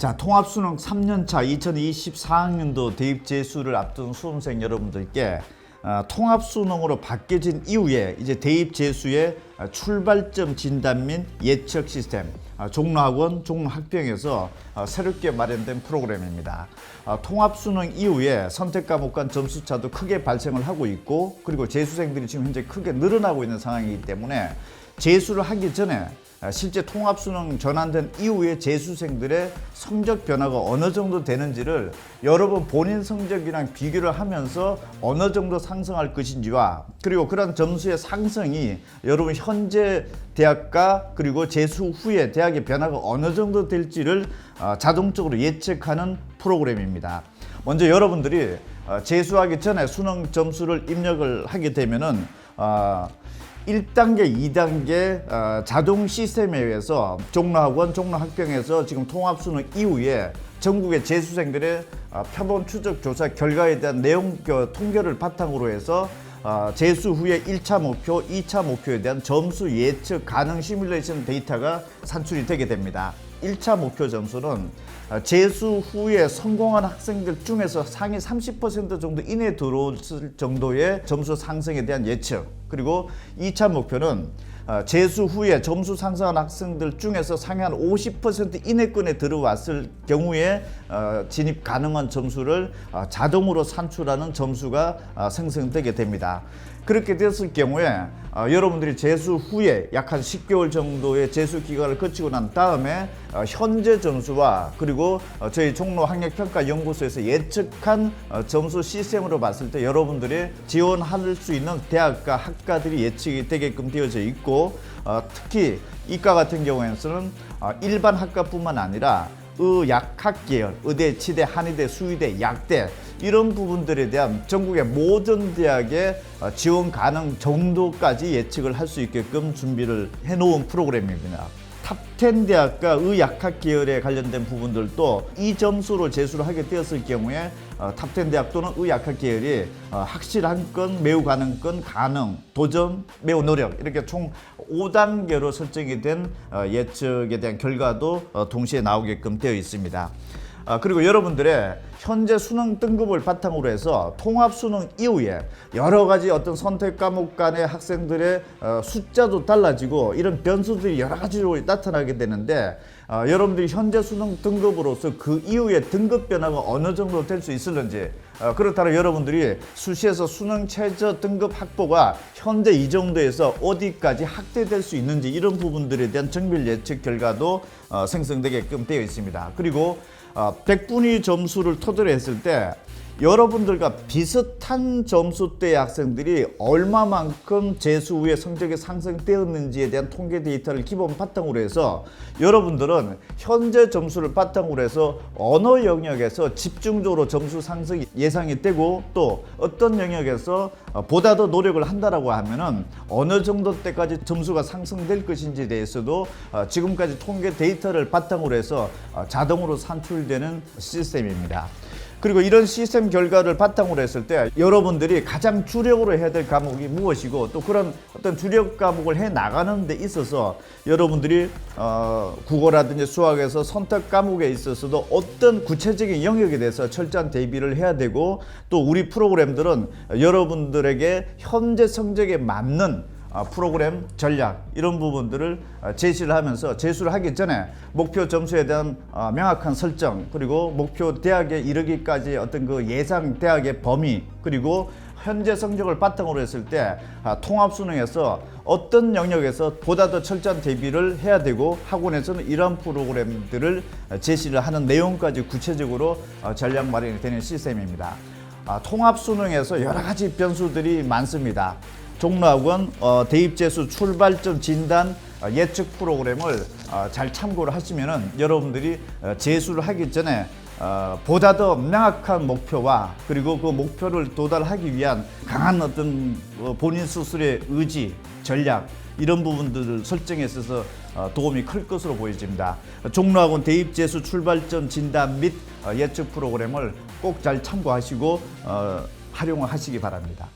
자, 통합수능 3년차 2024학년도 대입 재수를 앞둔 수험생 여러분들께 통합수능으로 바뀌어진 이후에 이제 대입 재수의 출발점 진단 및 예측 시스템, 종로학원, 종로학병에서 새롭게 마련된 프로그램입니다. 통합수능 이후에 선택 과목 간 점수차도 크게 발생을 하고 있고, 그리고 재수생들이 지금 현재 크게 늘어나고 있는 상황이기 때문에 재수를 하기 전에 실제 통합수능 전환된 이후에 재수생들의 성적 변화가 어느 정도 되는지를 여러분 본인 성적이랑 비교를 하면서 어느 정도 상승할 것인지와, 그리고 그런 점수의 상승이 여러분 현재 대학과 그리고 재수 후에 대학의 변화가 어느 정도 될지를 자동적으로 예측하는 프로그램입니다. 먼저 여러분들이 재수하기 전에 수능 점수를 입력을 하게 되면은 1단계, 2단계 자동 시스템에 의해서 종로학원, 종로학병에서 지금 통합수능 이후에 전국의 재수생들의 표본 추적 조사 결과에 대한 내용 통계를 바탕으로 해서 재수 후에 1차 목표, 2차 목표에 대한 점수 예측 가능 시뮬레이션 데이터가 산출이 되게 됩니다. 1차 목표 점수는 재수 후에 성공한 학생들 중에서 상위 30% 정도 이내에 들어왔을 정도의 점수 상승에 대한 예측, 그리고 2차 목표는 재수 후에 점수 상승한 학생들 중에서 상위 한 50% 이내권에 들어왔을 경우에 진입 가능한 점수를 자동으로 산출하는 점수가 생성되게 됩니다. 그렇게 됐을 경우에 여러분들이 재수 후에 약 한 10개월 정도의 재수 기간을 거치고 난 다음에 현재 점수와 그리고 저희 종로학력평가연구소에서 예측한 점수 시스템으로 봤을 때 여러분들이 지원할 수 있는 대학과 학과들이 예측이 되게끔 되어져 있고, 특히 이과 같은 경우에는 일반 학과뿐만 아니라 의약학 계열, 의대, 치대, 한의대, 수의대, 약대 이런 부분들에 대한 전국의 모든 대학의 지원 가능 정도까지 예측을 할 수 있게끔 준비를 해놓은 프로그램입니다. 탑10 대학과 의약학 계열에 관련된 부분들도 이 점수로 재수를 하게 되었을 경우에 탑10 대학 또는 의약학 계열이 확실한 건, 매우 가능 건, 가능, 도전, 매우 노력 이렇게 총 5단계로 설정이 된 예측에 대한 결과도 동시에 나오게끔 되어 있습니다. 그리고 여러분들의 현재 수능 등급을 바탕으로 해서 통합수능 이후에 여러 가지 어떤 선택 과목 간의 학생들의 숫자도 달라지고 이런 변수들이 여러 가지로 나타나게 되는데, 여러분들이 현재 수능 등급으로서 그 이후에 등급 변화가 어느 정도 될 수 있을는지, 그렇다면 여러분들이 수시에서 수능 최저 등급 확보가 현재 이 정도에서 어디까지 확대될 수 있는지 이런 부분들에 대한 정밀 예측 결과도 생성되게끔 되어 있습니다. 그리고 100분위 점수를 토대로 했을 때 여러분들과 비슷한 점수대의 학생들이 얼마만큼 재수 후에 성적이 상승되었는지에 대한 통계 데이터를 기본 바탕으로 해서 여러분들은 현재 점수를 바탕으로 해서 어느 영역에서 집중적으로 점수 상승이 예상이 되고, 또 어떤 영역에서 보다 더 노력을 한다라고 하면은 어느 정도 때까지 점수가 상승될 것인지에 대해서도 지금까지 통계 데이터를 바탕으로 해서 자동으로 산출되는 시스템입니다. 그리고 이런 시스템 결과를 바탕으로 했을 때 여러분들이 가장 주력으로 해야 될 과목이 무엇이고, 또 그런 어떤 주력 과목을 해 나가는 데 있어서 여러분들이 국어라든지 수학에서 선택 과목에 있어서도 어떤 구체적인 영역에 대해서 철저한 대비를 해야 되고, 또 우리 프로그램들은 여러분들에게 현재 성적에 맞는 프로그램 전략 이런 부분들을 제시를 하면서 재수를 하기 전에 목표 점수에 대한 명확한 설정, 그리고 목표 대학에 이르기까지 어떤 그 예상 대학의 범위, 그리고 현재 성적을 바탕으로 했을 때 통합수능에서 어떤 영역에서 보다 더 철저한 대비를 해야 되고, 학원에서는 이런 프로그램들을 제시를 하는 내용까지 구체적으로 전략 마련이 되는 시스템입니다. 통합수능에서 여러 가지 변수들이 많습니다. 종로학원 대입재수 출발점 진단 예측 프로그램을 잘 참고를 하시면은 여러분들이 재수를 하기 전에 보다 더 명확한 목표와, 그리고 그 목표를 도달하기 위한 강한 어떤 본인 스스로의 의지, 전략 이런 부분들을 설정에 있어서 도움이 클 것으로 보여집니다. 종로학원 대입재수 출발점 진단 및 예측 프로그램을 꼭 잘 참고하시고 활용을 하시기 바랍니다.